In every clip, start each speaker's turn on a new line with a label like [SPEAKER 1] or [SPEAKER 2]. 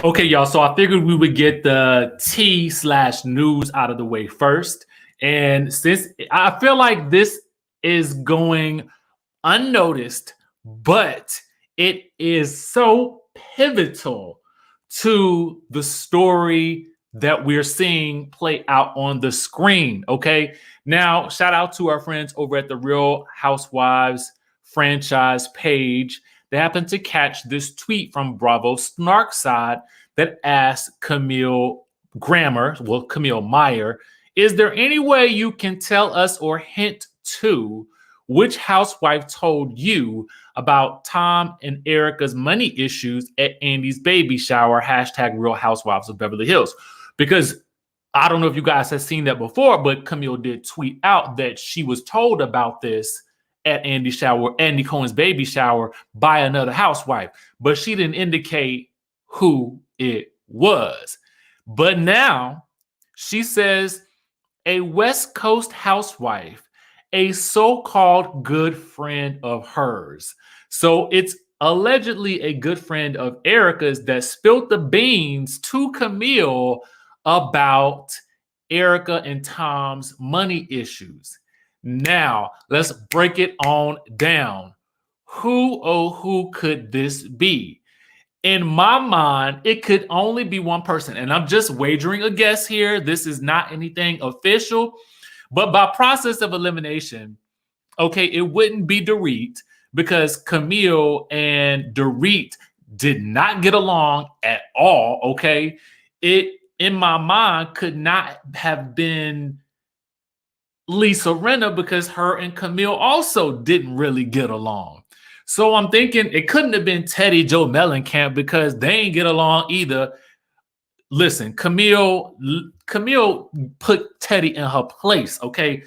[SPEAKER 1] Okay, y'all. So I figured we would get the tea/news out of the way first. And since I feel like this is going unnoticed, but it is so pivotal to the story that we're seeing play out on the screen. Okay. Now, shout out to our friends over at the Real Housewives franchise page. They happened to catch this tweet from Bravo Snarkside that asked Camille Meyer, is there any way you can tell us or hint to which housewife told you about Tom and Erika's money issues at Andy's baby shower? # Real Housewives of Beverly Hills. Because I don't know if you guys have seen that before, but Camille did tweet out that she was told about this at Andy Cohen's baby shower by another housewife, but she didn't indicate who it was. But now she says a West Coast housewife, a so-called good friend of hers. So it's allegedly a good friend of Erika's that spilled the beans to Camille about Erika and Tom's money issues. Now, let's break it on down. Who could this be? In my mind, it could only be one person. And I'm just wagering a guess here. This is not anything official. But by process of elimination, okay, it wouldn't be Dorit because Camille and Dorit did not get along at all, okay? It, in my mind, could not have been Lisa Rinna because her and Camille also didn't really get along. So I'm thinking it couldn't have been Teddy Joe Mellencamp because they ain't get along either. Listen, Camille put Teddy in her place, okay?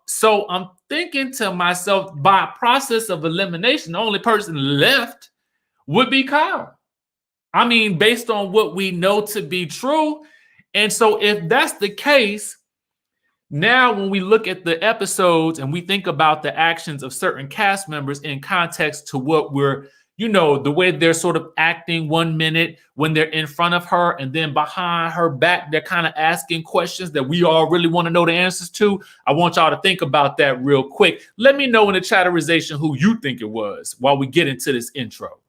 [SPEAKER 1] So I'm thinking to myself, by process of elimination, the only person left would be Kyle. I mean, based on what we know to be true. And so if that's the case, now when we look at the episodes and we think about the actions of certain cast members in context to what we're, the way they're sort of acting 1 minute when they're in front of her and then behind her back, they're kind of asking questions that we all really want to know the answers to. I want y'all to think about that real quick. Let me know in the chatterization who you think it was while we get into this intro.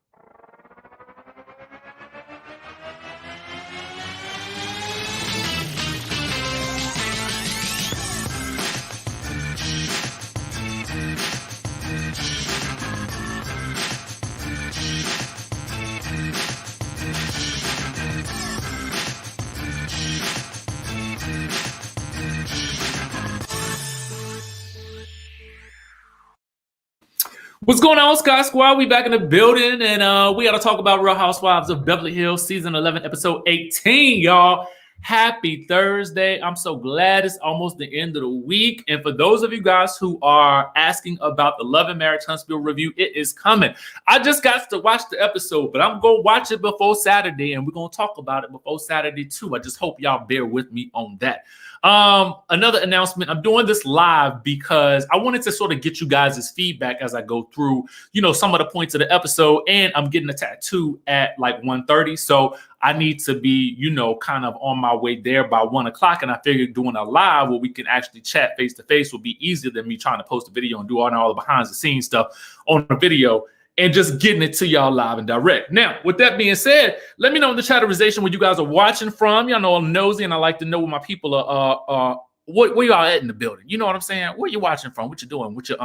[SPEAKER 1] What's going on, Skye Squad? We back in the building, and we got to talk about Real Housewives of Beverly Hills, season 11, episode 18, y'all. Happy Thursday. I'm so glad it's almost the end of the week. And for those of you guys who are asking about the Love and Marriage Huntsville review, it is coming. I just got to watch the episode, but I'm going to watch it before Saturday, and we're going to talk about it before Saturday, too. I just hope y'all bear with me on that. Another announcement, I'm doing this live because I wanted to sort of get you guys' feedback as I go through, some of the points of the episode, and I'm getting a tattoo at like 1:30. So I need to be, kind of on my way there by 1 o'clock. And I figured doing a live where we can actually chat face to face will be easier than me trying to post a video and do all the behind the scenes stuff on the video and just getting it to y'all live and direct. Now, with that being said, let me know in the chatterization where you guys are watching from. Y'all know I'm nosy and I like to know where my people are, where y'all at in the building. You know what I'm saying? Where you watching from? What you doing? What you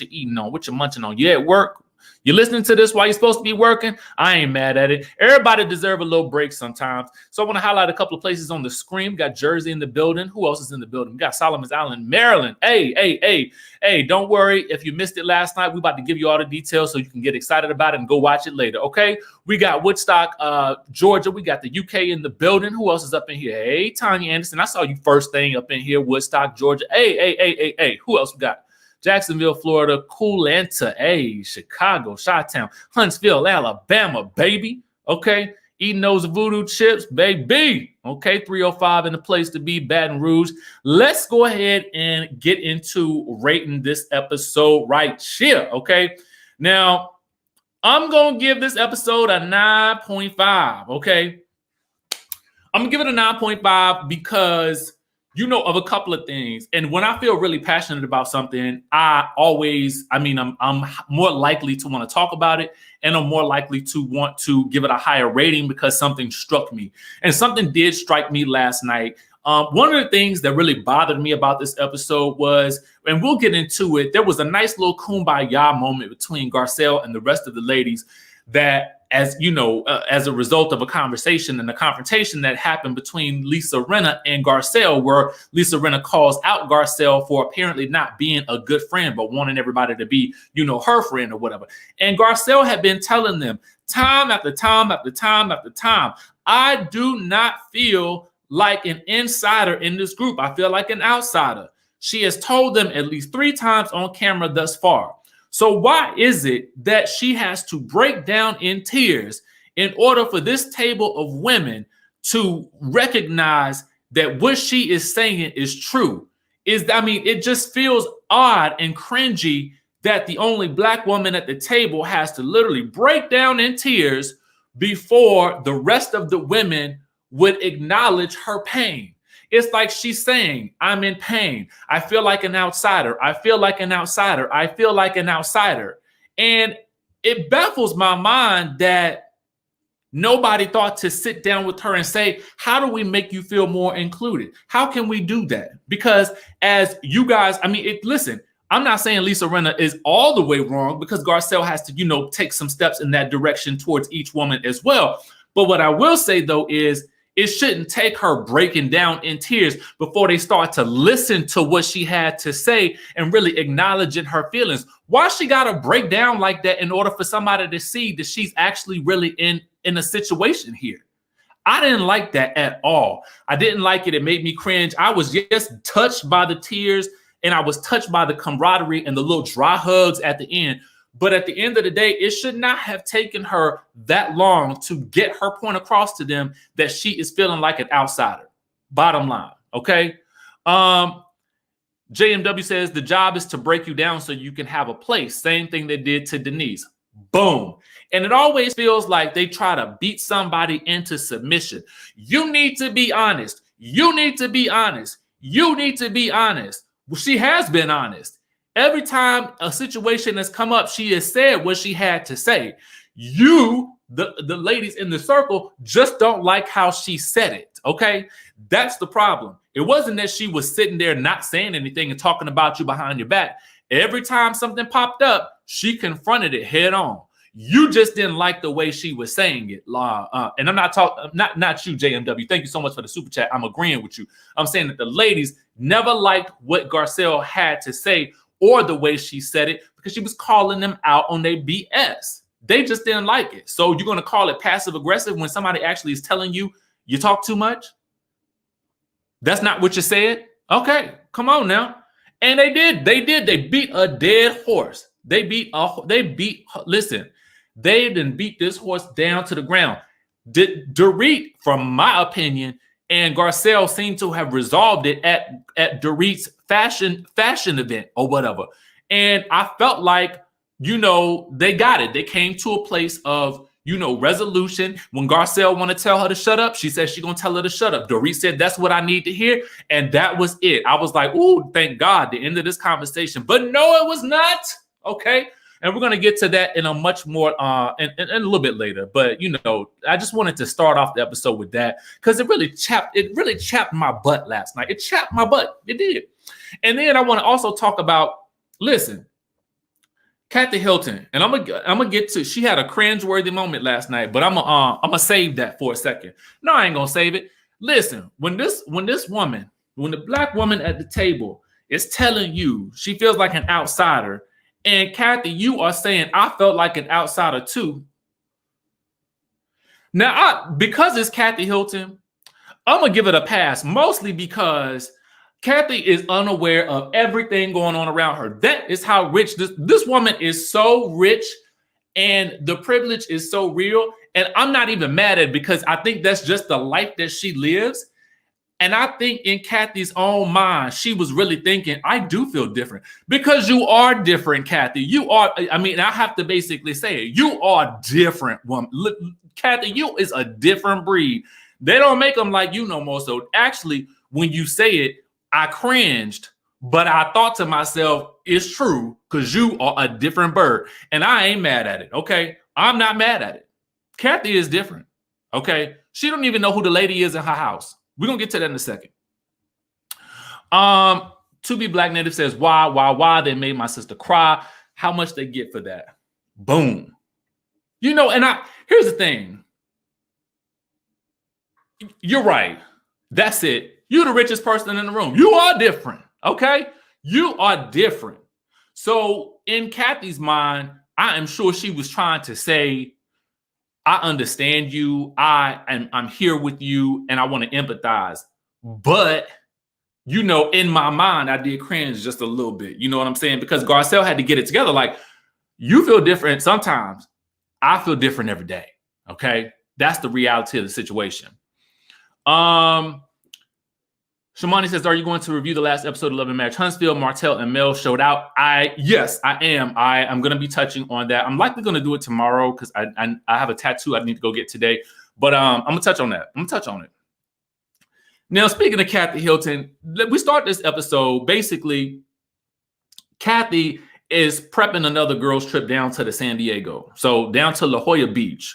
[SPEAKER 1] eating on? What you munching on? You at work? You listening to this while you're supposed to be working? I ain't mad at it. Everybody deserve a little break sometimes. So I want to highlight a couple of places on the screen. We got Jersey in the building. Who else is in the building? We got Solomon's Island, Maryland. Hey, don't worry. If you missed it last night, we about to give you all the details so you can get excited about it and go watch it later, okay? We got Woodstock, Georgia. We got the UK in the building. Who else is up in here? Hey, Tanya Anderson. I saw you first thing up in here, Woodstock, Georgia. Hey. Who else we got? Jacksonville, Florida, Coolanta, Chicago, Chi-Town, Huntsville, Alabama, baby. Okay, eating those voodoo chips, baby. Okay, 305 in the place to be, Baton Rouge. Let's go ahead and get into rating this episode right here. Okay, now I'm gonna give this episode a 9.5. Okay, I'm gonna give it a 9.5 because of a couple of things. And when I feel really passionate about something, I'm more likely to want to talk about it, and I'm more likely to want to give it a higher rating because something struck me. And something did strike me last night. One of the things that really bothered me about this episode was, and we'll get into it, there was a nice little kumbaya moment between Garcelle and the rest of the ladies that, as a result of a conversation and a confrontation that happened between Lisa Rinna and Garcelle, where Lisa Rinna calls out Garcelle for apparently not being a good friend, but wanting everybody to be, her friend or whatever. And Garcelle had been telling them time after time after time after time, I do not feel like an insider in this group. I feel like an outsider. She has told them at least 3 times on camera thus far. So why is it that she has to break down in tears in order for this table of women to recognize that what she is saying is true? It just feels odd and cringy that the only Black woman at the table has to literally break down in tears before the rest of the women would acknowledge her pain. It's like she's saying, I'm in pain. I feel like an outsider. I feel like an outsider. I feel like an outsider. And it baffles my mind that nobody thought to sit down with her and say, how do we make you feel more included? How can we do that? Because as you guys, listen, I'm not saying Lisa Rinna is all the way wrong, because Garcelle has to, take some steps in that direction towards each woman as well. But what I will say, though, is it shouldn't take her breaking down in tears before they start to listen to what she had to say and really acknowledging her feelings. Why she got to break down like that in order for somebody to see that she's actually really in a situation here? I didn't like that at all. I didn't like it. It made me cringe. I was just touched by the tears, and I was touched by the camaraderie and the little dry hugs at the end. But at the end of the day, it should not have taken her that long to get her point across to them that she is feeling like an outsider. Bottom line, okay? JMW says the job is to break you down so you can have a place. Same thing they did to Denise. Boom. And it always feels like they try to beat somebody into submission. You need to be honest. You need to be honest. You need to be honest. Well, she has been honest. Every time a situation has come up, she has said what she had to say. You, the ladies in the circle, just don't like how she said it, okay? That's the problem. It wasn't that she was sitting there not saying anything and talking about you behind your back. Every time something popped up, she confronted it head on. You just didn't like the way she was saying it. And I'm not talking, not you, JMW. Thank you so much for the super chat. I'm agreeing with you. I'm saying that the ladies never liked what Garcelle had to say or the way she said it, because she was calling them out on their BS. They just didn't like it. So you're going to call it passive aggressive when somebody actually is telling you you talk too much? That's not what you said? Okay, come on now. And they did. They beat a dead horse. They didn't beat this horse down to the ground. Dorit, from my opinion, and Garcelle seemed to have resolved it at Dorit's fashion event or whatever. And I felt like, they got it. They came to a place of, resolution. When Garcelle want to tell her to shut up, she said she's going to tell her to shut up. Dorit said, that's what I need to hear. And that was it. I was like, ooh, thank God, the end of this conversation. But no, it was not. Okay. And we're going to get to that in a much more, in a little bit later. But, I just wanted to start off the episode with that because it really chapped my butt last night. It chapped my butt. It did. And then I want to also talk about, listen, Kathy Hilton. And I'm gonna get to, she had a cringeworthy moment last night, but I'm gonna save that for a second. No, I ain't gonna save it. Listen, when the Black woman at the table is telling you she feels like an outsider, and Kathy, you are saying, I felt like an outsider too. Now, because it's Kathy Hilton, I'm going to give it a pass, mostly because Kathy is unaware of everything going on around her. That is how rich this woman is, so rich, and the privilege is so real. And I'm not even mad at it because I think that's just the life that she lives. And I think in Kathy's own mind, she was really thinking, I do feel different, because you are different, Kathy. You are, I have to basically say it. You are different, woman. Look, Kathy, you is a different breed They don't make them like you no more. So actually, when you say it, I cringed, but I thought to myself, it's true, because you are a different bird. And I ain't mad at it, okay? I'm not mad at it. Kathy is different, okay? She don't even know who the lady is in her house. We're going to get to that in a second. To Be Black Native says, why? They made my sister cry. How much they get for that? Boom. You know, and here's the thing. You're right. That's it. You're the richest person in the room. You are different, okay? You are different. So in Kathy's mind, I am sure she was trying to say, I understand you. I'm here with you, and I want to empathize. But, you know, in my mind, I did cringe just a little bit. You know what I'm saying? Because Garcelle had to get it together. Like, you feel different sometimes. I feel different every day. Okay? That's the reality of the situation. Shamani says, are you going to review the last episode of Love and Marriage Huntsville? Martell and Mel showed out. Yes, I am. I'm going to be touching on that. I'm likely going to do it tomorrow because I have a tattoo I need to go get today. But I'm going to touch on that. I'm going to touch on it. Now, speaking of Kathy Hilton, we start this episode. Basically, Kathy is prepping another girls' trip down to the San Diego. So down to La Jolla Beach.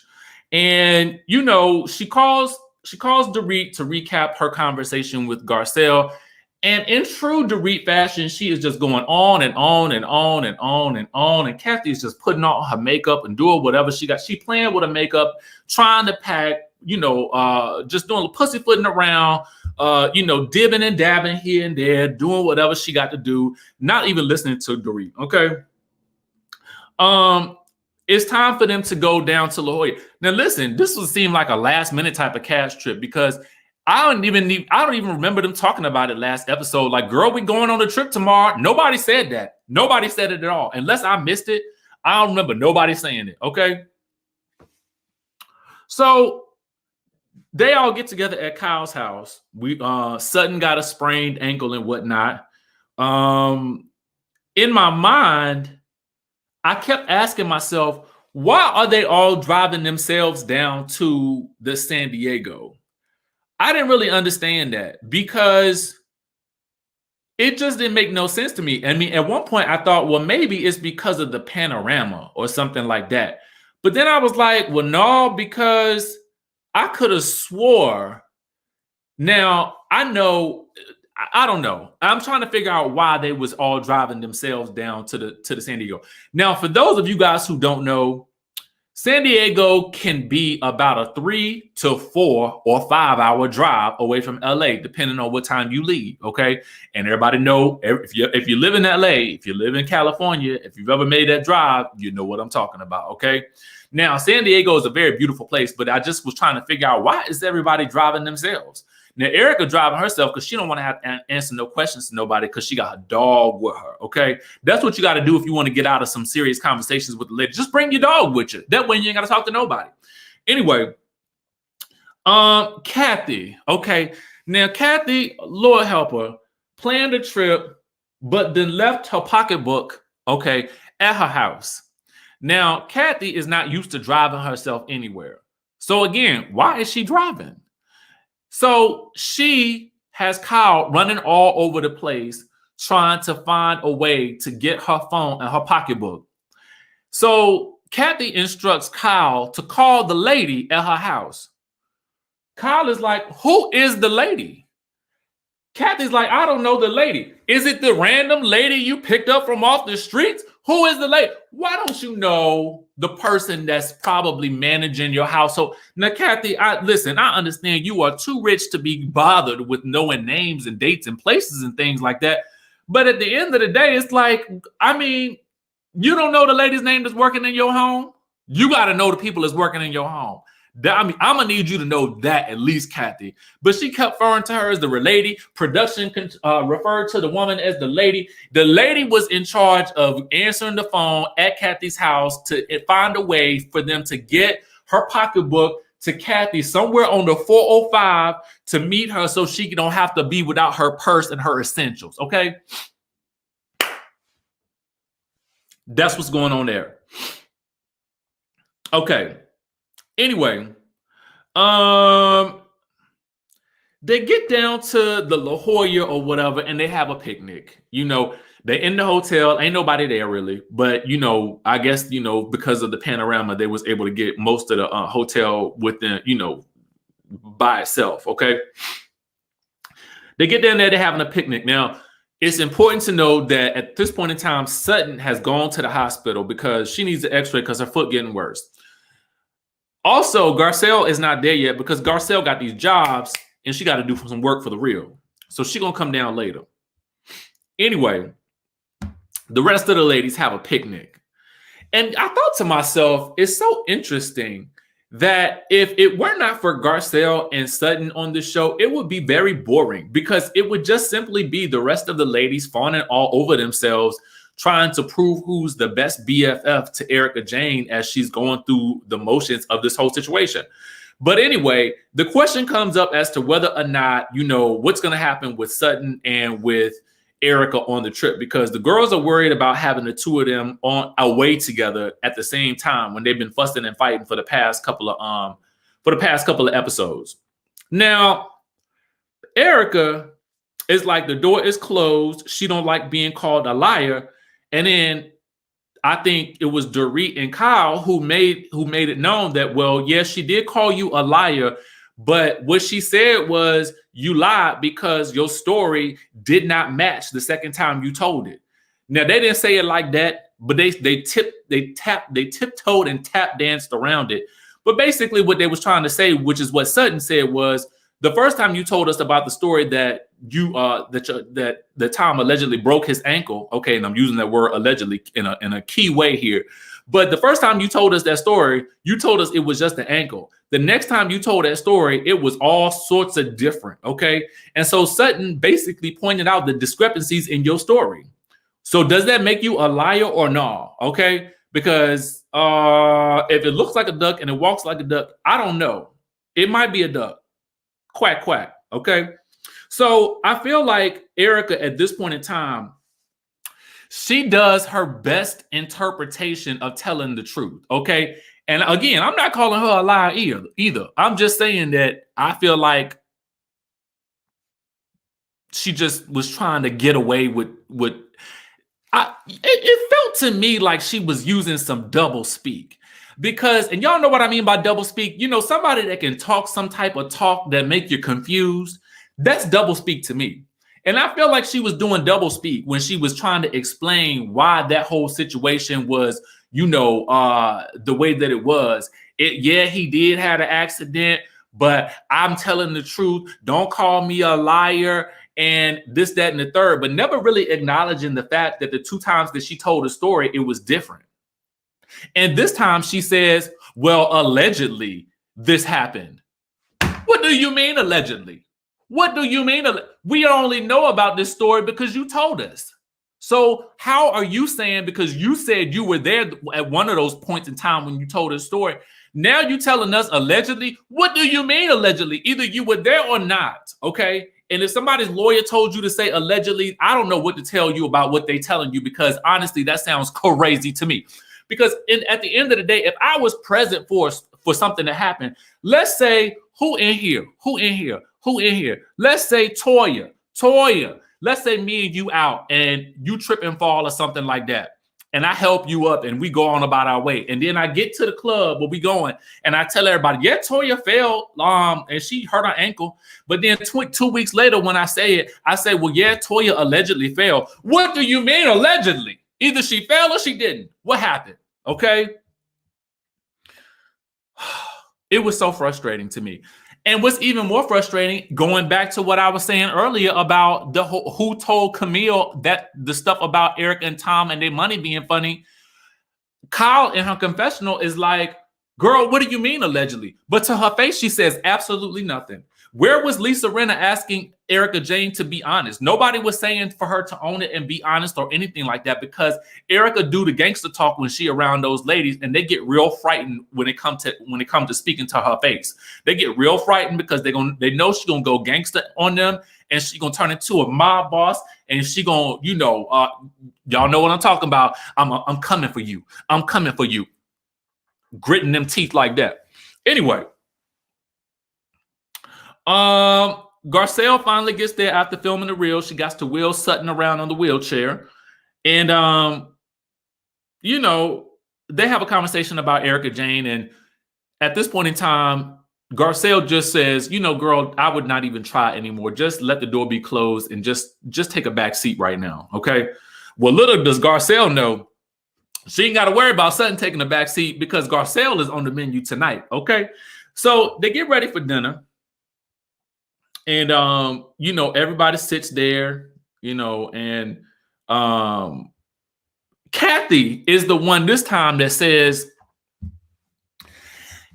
[SPEAKER 1] And, you know, she calls Dorit to recap her conversation with Garcelle. And in true Dorit fashion, she is just going on and on and on and on and on. And Kathy is just putting on her makeup and doing whatever she got. She playing with her makeup, trying to pack, you know, just doing pussyfooting around, you know, dibbing and dabbing here and there, doing whatever she got to do, not even listening to Dorit. Okay. It's time for them to go down to La Jolla. Now, listen, this would seem like a last minute type of cash trip because I don't even remember them talking about it last episode. Like, girl, we going on a trip tomorrow. Nobody said that. Nobody said it at all. Unless I missed it, I don't remember nobody saying it. Okay. So they all get together at Kyle's house. Sutton got a sprained ankle and whatnot. In my mind, I kept asking myself, why are they all driving themselves down to the San Diego? I didn't really understand that because it just didn't make no sense to me. I mean, at one point I thought, well, maybe it's because of the panorama or something like that. But then I was like, well, no, because I could have swore. Now, I don't know. I'm trying to figure out why they was all driving themselves down to the San Diego. Now, for those of you guys who don't know, San Diego can be about a 3 to 4 or 5 hour drive away from LA, depending on what time you leave. Okay. And everybody know if you live in LA, if you live in California, if you've ever made that drive, you know what I'm talking about. Okay. Now, San Diego is a very beautiful place, but I just was trying to figure out, why is everybody driving themselves? Now, ERIKA driving herself because she don't want to have to answer no questions to nobody because she got her dog with her, okay? That's what you got to do if you want to get out of some serious conversations with the lady. Just bring your dog with you. That way you ain't got to talk to nobody. Anyway, Kathy, okay? Now, Kathy, Lord help her, planned a trip, but then left her pocketbook, okay, at her house. Now, Kathy is not used to driving herself anywhere. So again, why is she driving? So she has Kyle running all over the place, trying to find a way to get her phone and her pocketbook. So Kathy instructs Kyle to call the lady at her house. Kyle is like, who is the lady? Kathy's like, I don't know the lady. Is it the random lady you picked up from off the streets? Who is the lady? Why don't you know the person that's probably managing your household? Now, Kathy, listen, I understand you are too rich to be bothered with knowing names and dates and places and things like that. But at the end of the day, it's like, I mean, you don't know the lady's name that's working in your home? You got to know the people that's working in your home. I mean, I'm going to need you to know that at least, Kathy. But she kept referring to her as the lady. Production referred to the woman as the lady. The lady was in charge of answering the phone at Kathy's house to find a way for them to get her pocketbook to Kathy somewhere on the 405 to meet her so she don't have to be without her purse and her essentials, okay? That's what's going on there. Okay. Anyway, they get down to the La Jolla or whatever, and they have a picnic. They're in the hotel. Ain't nobody there really, but I guess because of the panorama, they was able to get most of the hotel within by itself. Okay, they get down there. They're having a picnic. Now, it's important to know that at this point in time, Sutton has gone to the hospital because she needs an X-ray because her foot getting worse. Also, Garcelle is not there yet because Garcelle got these jobs and she got to do some work for the real. So she's going to come down later. Anyway, the rest of the ladies have a picnic. And I thought to myself, it's so interesting that if it were not for Garcelle and Sutton on the show, it would be very boring because it would just simply be the rest of the ladies fawning all over themselves, trying to prove who's the best BFF to ERIKA Jayne as she's going through the motions of this whole situation. But anyway, the question comes up as to whether or not, what's going to happen with Sutton and with ERIKA on the trip, because the girls are worried about having the two of them on away together at the same time when they've been fussing and fighting for the past couple of episodes. Now, ERIKA is like, the door is closed. She don't like being called a liar. And then I think it was Dorit and Kyle who made it known that, well, yes, she did call you a liar, but what she said was you lied because your story did not match the second time you told it. Now, they didn't say it like that, but they tiptoed and tap danced around it. But basically what they was trying to say, which is what Sutton said, was the first time you told us about the story that that Tom allegedly broke his ankle. Okay, and I'm using that word allegedly in a key way here. But the first time you told us that story, you told us it was just an ankle. The next time you told that story, it was all sorts of different. Okay, and so Sutton basically pointed out the discrepancies in your story. So does that make you a liar or no? Okay, because if it looks like a duck and it walks like a duck, I don't know. It might be a duck. Quack, quack. Okay. So I feel like ERIKA at this point in time, she does her best interpretation of telling the truth. Okay. And again, I'm not calling her a liar either. I'm just saying that I feel like she just was trying to get away with it felt to me like she was using some double speak. Because, and y'all know what I mean by double speak, somebody that can talk some type of talk that make you confused, that's double speak to me. And I feel like she was doing double speak when she was trying to explain why that whole situation was, the way that it was. Yeah, he did have an accident, but I'm telling the truth. Don't call me a liar and this, that, and the third, but never really acknowledging the fact that the two times that she told the story, it was different. And this time she says, well, allegedly this happened. What do you mean allegedly? What do you mean? We only know about this story because you told us. So how are you saying, because you said you were there at one of those points in time when you told this story, now you telling us allegedly? What do you mean allegedly? Either you were there or not, okay? And if somebody's lawyer told you to say allegedly, I don't know what to tell you about what they telling you, because honestly, that sounds crazy to me. Because at the end of the day, if I was present for something to happen, let's say who in here? Let's say Toya. Let's say me and you out and you trip and fall or something like that. And I help you up and we go on about our way. And then I get to the club where we going and I tell everybody, yeah, Toya fell and she hurt her ankle. But then 2 weeks later, when I say it, I say, well, yeah, Toya allegedly fell. What do you mean allegedly? Either she fell or she didn't. What happened? Okay. It was so frustrating to me. And what's even more frustrating, going back to what I was saying earlier about who told Camille that the stuff about Eric and Tom and their money being funny, Kyle in her confessional is like, girl, what do you mean allegedly? But to her face, she says absolutely nothing. Where was Lisa Rinna asking ERIKA Jayne to be honest? Nobody was saying for her to own it and be honest or anything like that, because ERIKA do the gangster talk when she around those ladies, and they get real frightened when it comes to speaking to her face. They get real frightened because they know she's gonna go gangster on them, and she's gonna turn into a mob boss, and she gonna, y'all know what I'm talking about. I'm coming for you. I'm coming for you. Gritting them teeth like that. Anyway. Garcelle finally gets there after filming the reel. She got to wheel Sutton around on the wheelchair. And, you know, they have a conversation about ERIKA Jayne. And at this point in time, Garcelle just says, you know, girl, I would not even try anymore. Just let the door be closed and just take a back seat right now, okay? Well, little does Garcelle know, she ain't got to worry about Sutton taking a back seat because Garcelle is on the menu tonight, okay? So they get ready for dinner. And, you know, everybody sits there, you know, and Kathy is the one this time that says,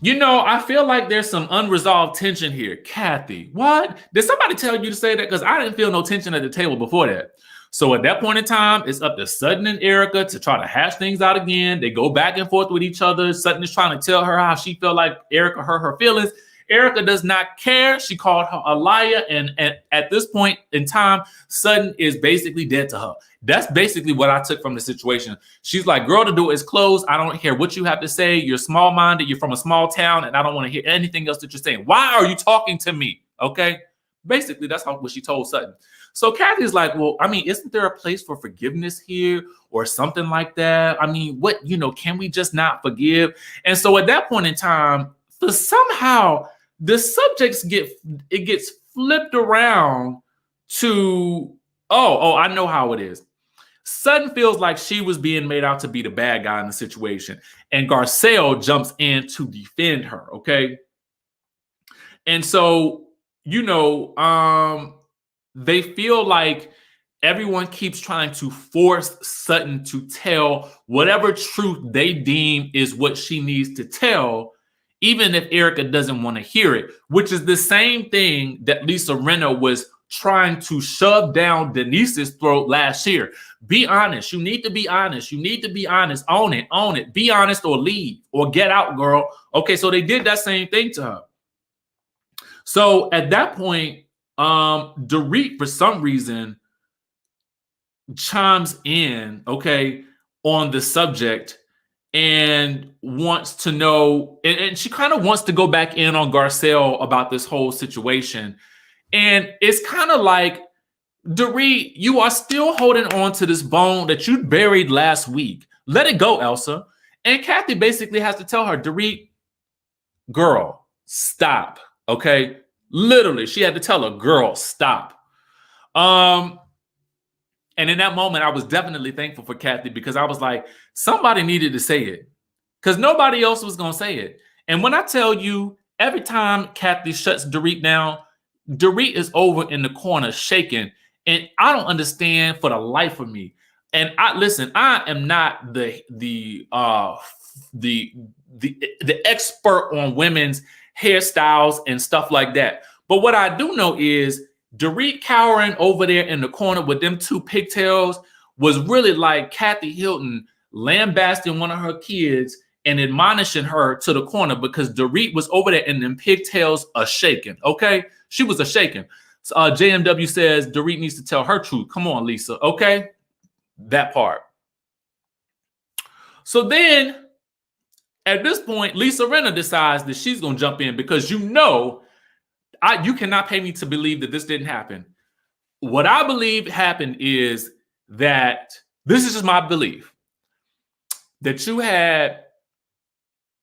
[SPEAKER 1] you know, I feel like there's some unresolved tension here. Kathy, what? Did somebody tell you to say that? Because I didn't feel no tension at the table before that. So at that point in time, it's up to Sutton and ERIKA to try to hash things out again. They go back and forth with each other. Sutton is trying to tell her how she felt like ERIKA hurt her feelings. ERIKA does not care. She called her a liar. And at this point in time, Sutton is basically dead to her. That's basically what I took from the situation. She's like, girl, the door is closed. I don't hear what you have to say. You're small-minded. You're from a small town, and I don't want to hear anything else that you're saying. Why are you talking to me? Okay? Basically, that's what she told Sutton. So Kathy's like, well, I mean, isn't there a place for forgiveness here or something like that? I mean, what, you know, can we just not forgive? And so at that point in time, somehow the subjects gets flipped around to, oh, I know how it is. Sutton feels like she was being made out to be the bad guy in the situation, and Garcelle jumps in to defend her, okay? And so, you know, they feel like everyone keeps trying to force Sutton to tell whatever truth they deem is what she needs to tell, even if ERIKA doesn't want to hear it, which is the same thing that Lisa Rinna was trying to shove down Denise's throat last year. Be honest. You need to be honest. You need to be honest. Own it. Own it. Be honest or leave or get out, girl. Okay, so they did that same thing to her. So at that point, Dorit, for some reason, chimes in, okay, on the subject and wants to know, and she kind of wants to go back in on Garcelle about this whole situation. And it's kind of like, Dorit, you are still holding on to this bone that you buried last week. Let it go, Elsa. And Kathy basically has to tell her, Dorit, girl, stop, okay? Literally, she had to tell her, girl, stop. And in that moment, I was definitely thankful for Kathy because I was like, somebody needed to say it because nobody else was going to say it. And when I tell you, every time Kathy shuts Dorit down, Dorit is over in the corner shaking. And I don't understand for the life of me. And I am not the expert on women's hairstyles and stuff like that. But what I do know is Dorit cowering over there in the corner with them two pigtails was really like Kathy Hilton lambasting one of her kids and admonishing her to the corner because Dorit was over there in them pigtails a-shaking, okay? She was a-shaking. So, JMW says Dorit needs to tell her truth. Come on, Lisa, okay? That part. So then, at this point, Lisa Rinna decides that she's going to jump in because you know, you cannot pay me to believe that this didn't happen. What I believe happened is that, this is just my belief, that you had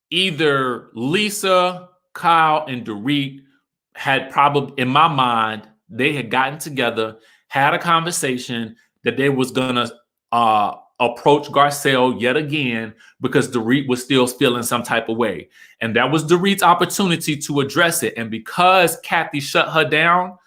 [SPEAKER 1] either Lisa, Kyle, and Dorit had probably, in my mind, they had gotten together, had a conversation that they was going to approach Garcelle yet again because Dorit was still feeling some type of way. And that was Dorit's opportunity to address it. And because Kathy shut her down,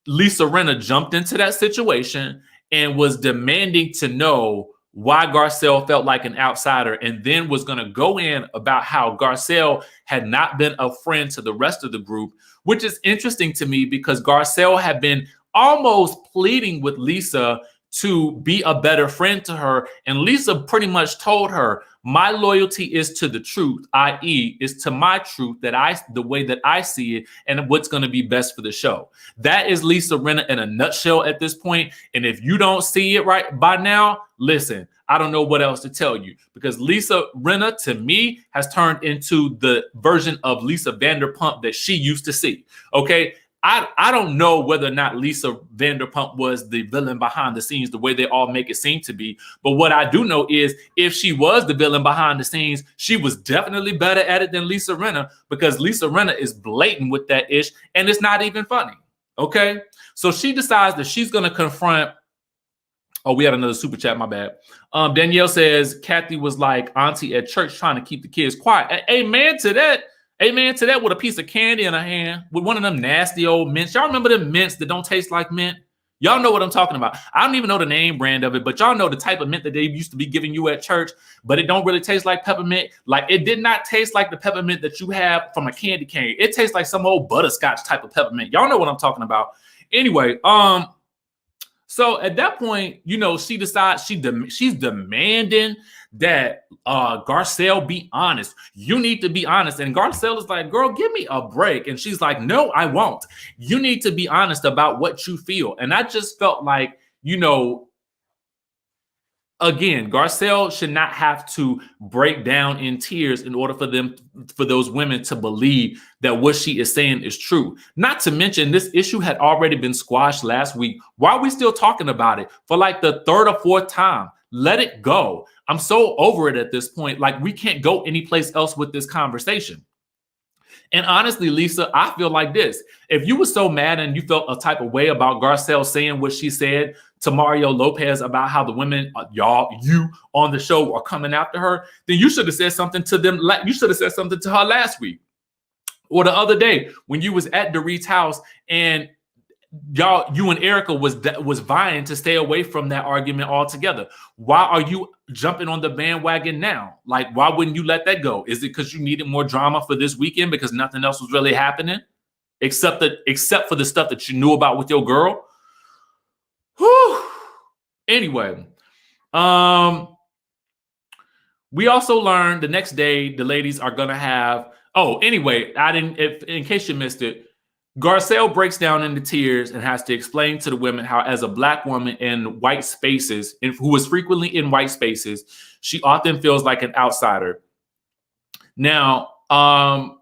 [SPEAKER 1] Lisa Rinna jumped into that situation and was demanding to know why Garcelle felt like an outsider, and then was going to go in about how Garcelle had not been a friend to the rest of the group, which is interesting to me because Garcelle had been almost pleading with Lisa to be a better friend to her. And Lisa pretty much told her, my loyalty is to the truth, i.e. is to my truth, the way that I see it and what's going to be best for the show. That is Lisa Rinna in a nutshell at this point. And if you don't see it right by now, listen, I don't know what else to tell you because Lisa Rinna to me has turned into the version of Lisa Vanderpump that she used to see. Okay. I don't know whether or not Lisa Vanderpump was the villain behind the scenes, the way they all make it seem to be. But what I do know is if she was the villain behind the scenes, she was definitely better at it than Lisa Rinna, because Lisa Rinna is blatant with that ish, and it's not even funny. Okay? So she decides that she's going to confront. Oh, we had another super chat, my bad. Danielle says, Kathy was like auntie at church trying to keep the kids quiet. Amen to that. Amen to that, with a piece of candy in her hand, with one of them nasty old mints. Y'all remember them mints that don't taste like mint? Y'all know what I'm talking about. I don't even know the name brand of it, but y'all know the type of mint that they used to be giving you at church, but it don't really taste like peppermint. Like, it did not taste like the peppermint that you have from a candy cane. It tastes like some old butterscotch type of peppermint. Y'all know what I'm talking about. Anyway, so at that point, you know, she decides she's demanding that Garcelle be honest. You need to be honest. And Garcelle is like, girl, give me a break. And she's like, no, I won't. You need to be honest about what you feel. And I just felt like, you know, again, Garcelle should not have to break down in tears in order for those women to believe that what she is saying is true. Not to mention, this issue had already been squashed last week. Why are we still talking about it for like the third or fourth time? Let it go. I'm so over it at this point. Like, we can't go anyplace else with this conversation. And honestly, Lisa, I feel like this. If you were so mad and you felt a type of way about Garcelle saying what she said to Mario Lopez about how the women, you on the show are coming after her, then you should have said something to them. You should have said something to her last week or the other day when you was at Dorit's house and you and Erika was vying to stay away from that argument altogether. Why are you jumping on the bandwagon now? Like, why wouldn't you let that go? Is it because you needed more drama for this weekend because nothing else was really happening except for the stuff that you knew about with your girl? Whew. Anyway, we also learned the next day the ladies are gonna have. Oh, anyway, in case you missed it, Garcelle breaks down into tears and has to explain to the women how, as a Black woman in white spaces, and who is frequently in white spaces, she often feels like an outsider. Now, I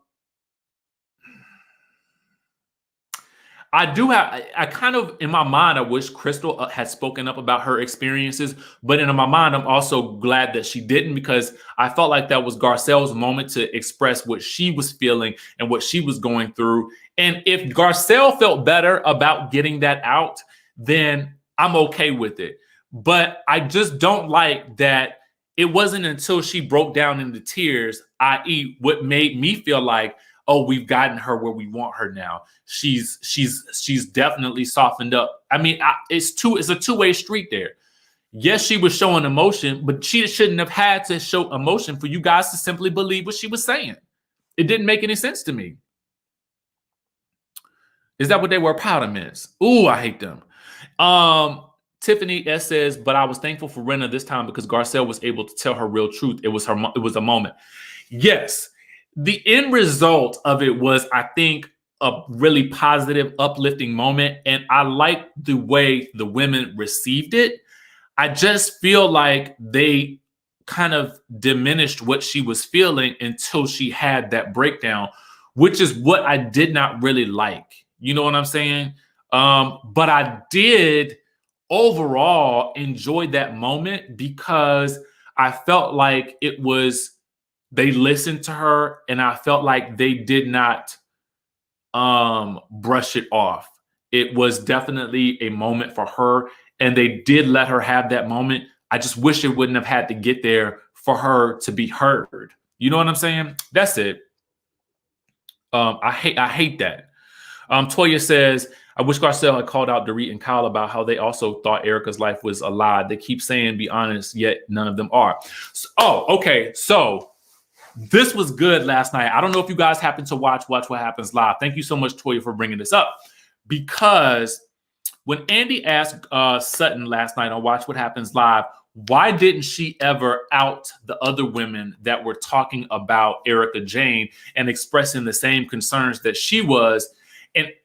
[SPEAKER 1] kind of, in my mind, I wish Crystal had spoken up about her experiences, but in my mind, I'm also glad that she didn't, because I felt like that was Garcelle's moment to express what she was feeling and what she was going through. And if Garcelle felt better about getting that out, then I'm okay with it. But I just don't like that it wasn't until she broke down into tears, i.e. what made me feel like, oh, we've gotten her where we want her now. She's definitely softened up. I mean, it's a two-way street there. Yes, she was showing emotion, but she shouldn't have had to show emotion for you guys to simply believe what she was saying. It didn't make any sense to me. Is that what they were? Powder mints. Ooh, I hate them. Tiffany S says, but I was thankful for Rinna this time because Garcelle was able to tell her real truth. It was a moment. Yes. The end result of it was, I think, a really positive, uplifting moment. And I like the way the women received it. I just feel like they kind of diminished what she was feeling until she had that breakdown, which is what I did not really like. You know what I'm saying? But I did overall enjoy that moment because I felt like they listened to her, and I felt like they did not brush it off. It was definitely a moment for her, and they did let her have that moment. I just wish it wouldn't have had to get there for her to be heard. You know what I'm saying? That's it. I hate that. Toya says, I wish Garcelle had called out Dorit and Kyle about how they also thought Erika's life was a lie. They keep saying, be honest, yet none of them are. Okay. So this was good last night. I don't know if you guys happened to watch What Happens Live. Thank you so much, Toya, for bringing this up. Because when Andy asked Sutton last night on Watch What Happens Live, why didn't she ever out the other women that were talking about ERIKA Jayne and expressing the same concerns that she was?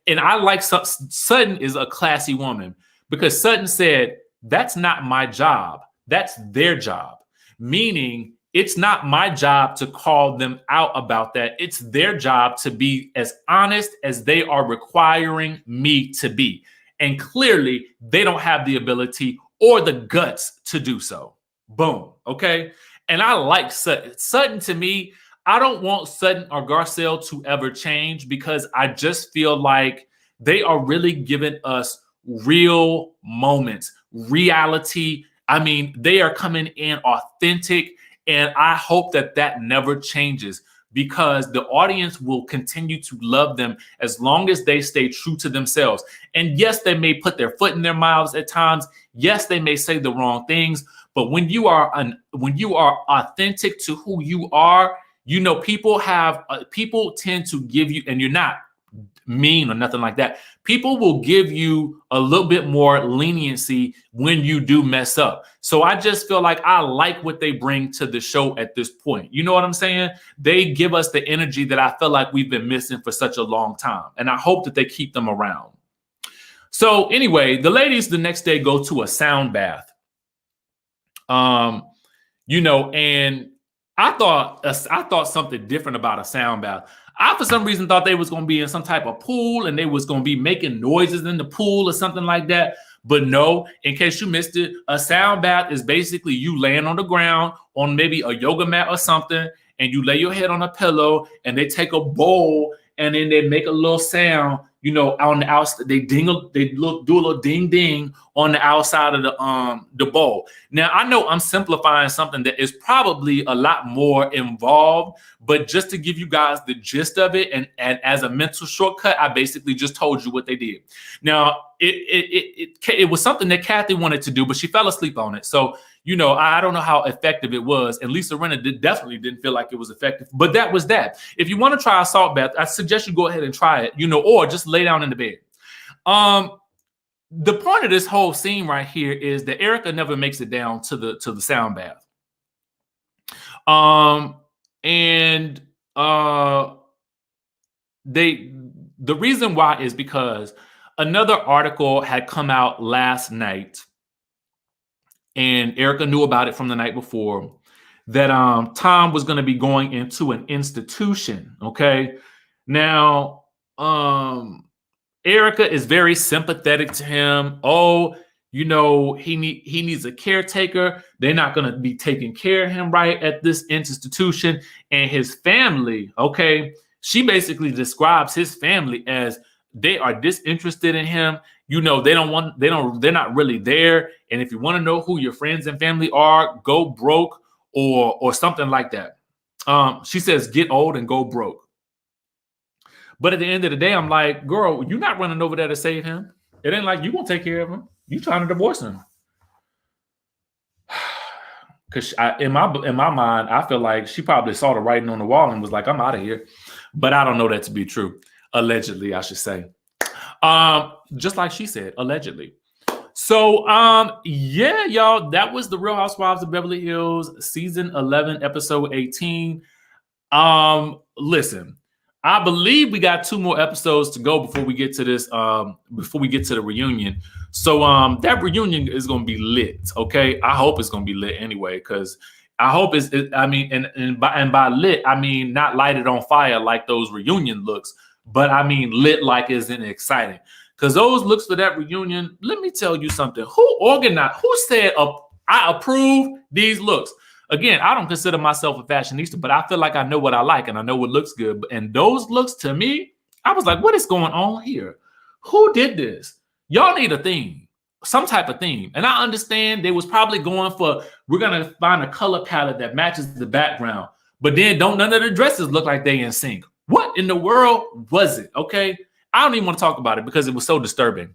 [SPEAKER 1] And I like Sutton is a classy woman, because Sutton said, that's not my job. That's their job. Meaning, it's not my job to call them out about that. It's their job to be as honest as they are requiring me to be. And clearly, they don't have the ability or the guts to do so. Boom. Okay. And I like Sutton. Sutton, to me, I don't want Sutton or Garcelle to ever change, because I just feel like they are really giving us real moments, reality. I mean, they are coming in authentic, and I hope that that never changes, because the audience will continue to love them as long as they stay true to themselves. And yes, they may put their foot in their mouths at times. Yes, they may say the wrong things. But when you are authentic to who you are, you know, people tend to give you, and you're not mean or nothing like that. People will give you a little bit more leniency when you do mess up. So I just feel like I like what they bring to the show at this point. You know what I'm saying? They give us the energy that I feel like we've been missing for such a long time. And I hope that they keep them around. So anyway, the ladies the next day go to a sound bath. You know, and I thought something different about a sound bath. I, for some reason, thought they was going to be in some type of pool and they was going to be making noises in the pool or something like that. But no, in case you missed it, a sound bath is basically you laying on the ground on maybe a yoga mat or something, and you lay your head on a pillow, and they take a bowl and then they make a little sound, you know, on the outside. They do a little ding ding on the outside of the bowl. Now, I know I'm simplifying something that is probably a lot more involved, but just to give you guys the gist of it, and as a mental shortcut, I basically just told you what they did. Now, it was something that Kathy wanted to do, but she fell asleep on it. So, you know, I don't know how effective it was. And Lisa Rinna definitely didn't feel like it was effective. But that was that. If you want to try a salt bath, I suggest you go ahead and try it, you know, or just lay down in the bed. The point of this whole scene right here is that ERIKA never makes it down to the sound bath. The reason why is because another article had come out last night, and ERIKA knew about it from the night before, that Tom was going to be going into an institution. Okay. Now, ERIKA is very sympathetic to him. Oh, you know, he needs a caretaker. They're not going to be taking care of him right at this institution. And his family, okay, she basically describes his family as they are disinterested in him. You know, they're not really there. And if you want to know who your friends and family are, go broke or something like that. She says, get old and go broke. But at the end of the day, I'm like, girl, you're not running over there to save him. It ain't like you gonna take care of him. You trying to divorce him. Because in my mind, I feel like she probably saw the writing on the wall and was like, I'm out of here. But I don't know that to be true. Allegedly, I should say. Just like she said, allegedly. So, yeah, y'all, that was the Real Housewives of Beverly Hills, season 11, episode 18. Listen, I believe we got 2 more episodes to go before we get to this, before we get to the reunion. So, that reunion is going to be lit. Okay. I hope it's going to be lit anyway, because I hope and by lit, I mean, not lighted on fire like those reunion looks, but I mean, lit like isn't exciting. Because those looks for that reunion, let me tell you something. Who said, I approve these looks? Again, I don't consider myself a fashionista, but I feel like I know what I like and I know what looks good. And those looks, to me, I was like, what is going on here? Who did this? Y'all need a theme, some type of theme. And I understand they was probably going for, we're going to find a color palette that matches the background. But then none of the dresses look like they in sync. What in the world was it? Okay. I don't even want to talk about it because it was so disturbing.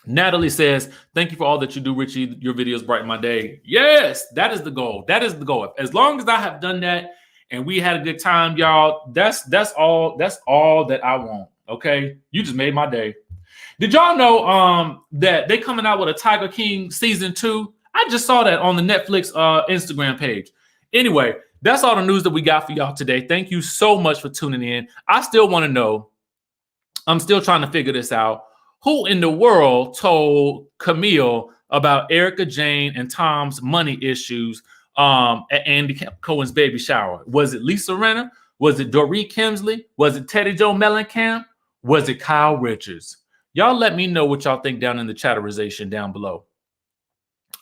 [SPEAKER 1] Natalie says, thank you for all that you do, Richie. Your videos brighten my day. Yes, that is the goal. That is the goal. As long as I have done that and we had a good time, y'all, that's all that I want. Okay. You just made my day. Did y'all know that they coming out with a Tiger King season 2? I just saw that on the Netflix Instagram page. Anyway, that's all the news that we got for y'all today. Thank you so much for tuning in. I still want to know, I'm still trying to figure this out. Who in the world told Camille about ERIKA Jayne and Tom's money issues at Andy Cohen's baby shower? Was it Lisa Rinna? Was it Dorit Kemsley? Was it Teddy Joe Mellencamp? Was it Kyle Richards? Y'all let me know what y'all think down in the chatterization down below.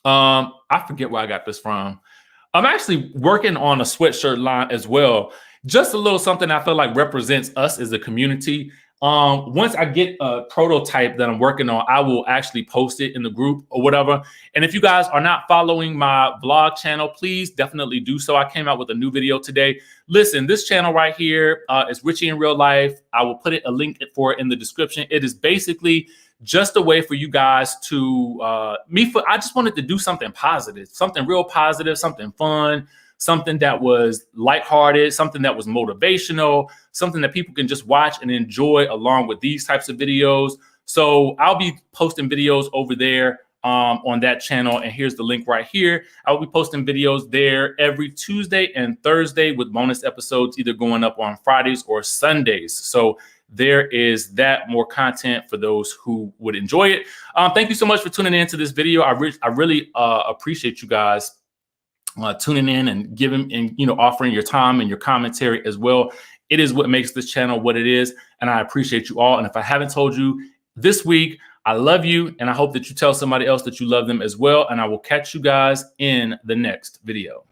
[SPEAKER 1] I forget where I got this from. I'm actually working on a sweatshirt line as well. Just a little something I feel like represents us as a community. Once I get a prototype that I'm working on, I will actually post it in the group or whatever. And if you guys are not following my vlog channel, please definitely do so. I came out with a new video today. Listen, this channel right here is Richie in Real Life. I will put a link for it in the description. It is basically just a way for you guys to I just wanted to do something positive, something real positive, something fun, something that was lighthearted, something that was motivational, something that people can just watch and enjoy along with these types of videos. So I'll be posting videos over there on that channel. And here's the link right here. I will be posting videos there every Tuesday and Thursday with bonus episodes either going up on Fridays or Sundays. So there is that, more content for those who would enjoy it. Thank you so much for tuning in to this video. I really appreciate you guys tuning in and giving and offering your time and your commentary as well. It is what makes this channel what it is, and I appreciate you all. And if I haven't told you this week, I love you, and I hope that you tell somebody else that you love them as well. And I will catch you guys in the next video.